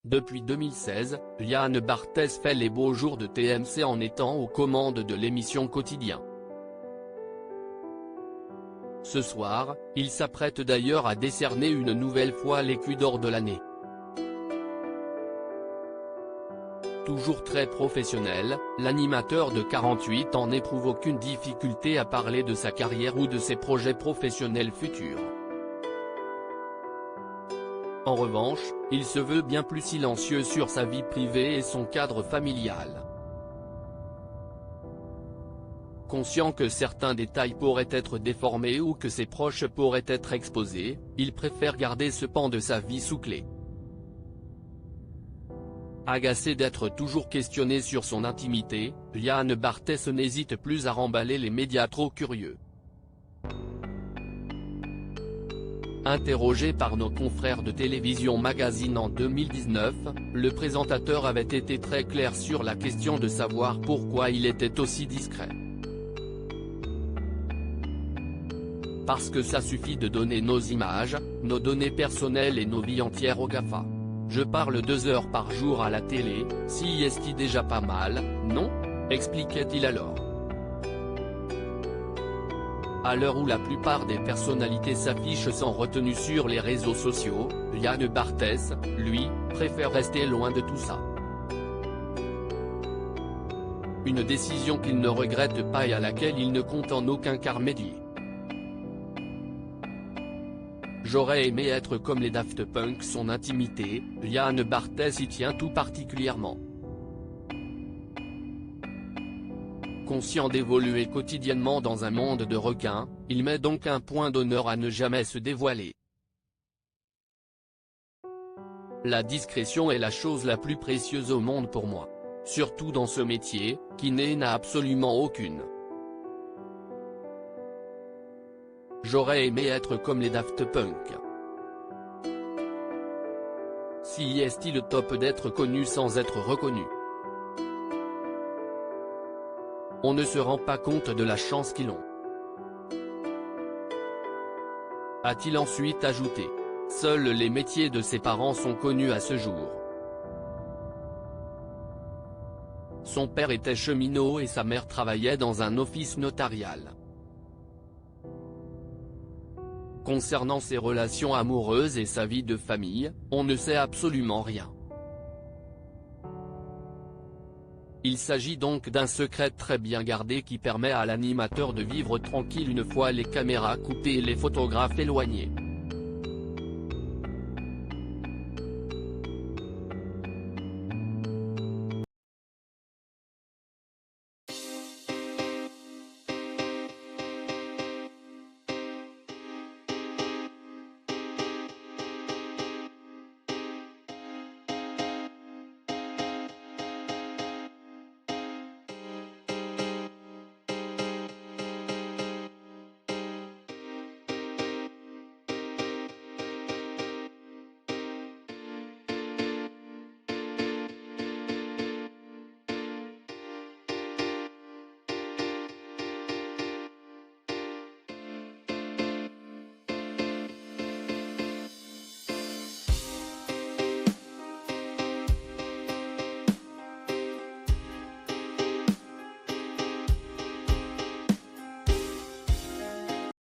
Depuis 2016, Liane Barthès fait les beaux jours de TMC en étant aux commandes de l'émission Quotidien. Ce soir, il s'apprête d'ailleurs à décerner une nouvelle fois l'écu d'or de l'année. Toujours très professionnel, l'animateur de 48 ans n'éprouve aucune difficulté à parler de sa carrière ou de ses projets professionnels futurs. En revanche, il se veut bien plus silencieux sur sa vie privée et son cadre familial. Conscient que certains détails pourraient être déformés ou que ses proches pourraient être exposés, il préfère garder ce pan de sa vie sous clé. Agacé d'être toujours questionné sur son intimité, Liane Barthès n'hésite plus à remballer les médias trop curieux. Interrogé par nos confrères de Télévision Magazine en 2019, le présentateur avait été très clair sur la question de savoir pourquoi il était aussi discret. Parce que ça suffit de donner nos images, nos données personnelles et nos vies entières aux GAFA. Je parle 2 heures par jour à la télé, si est-il déjà pas mal, non ? Expliquait-il alors. À l'heure où la plupart des personnalités s'affichent sans retenue sur les réseaux sociaux, Liane Barthès, lui, préfère rester loin de tout ça. Une décision qu'il ne regrette pas et à laquelle il ne compte en aucun cas remédier. J'aurais aimé être comme les Daft Punk. Son intimité, Liane Barthès y tient tout particulièrement. Conscient d'évoluer quotidiennement dans un monde de requins, il met donc un point d'honneur à ne jamais se dévoiler. La discrétion est la chose la plus précieuse au monde pour moi. Surtout dans ce métier, qui n'a absolument aucune. J'aurais aimé être comme les Daft Punk. Si est-il top d'être connu sans être reconnu. On ne se rend pas compte de la chance qu'ils ont. A-t-il ensuite ajouté. Seuls les métiers de ses parents sont connus à ce jour. Son père était cheminot et sa mère travaillait dans un office notarial. Concernant ses relations amoureuses et sa vie de famille, on ne sait absolument rien. Il s'agit donc d'un secret très bien gardé qui permet à l'animateur de vivre tranquille une fois les caméras coupées et les photographes éloignés.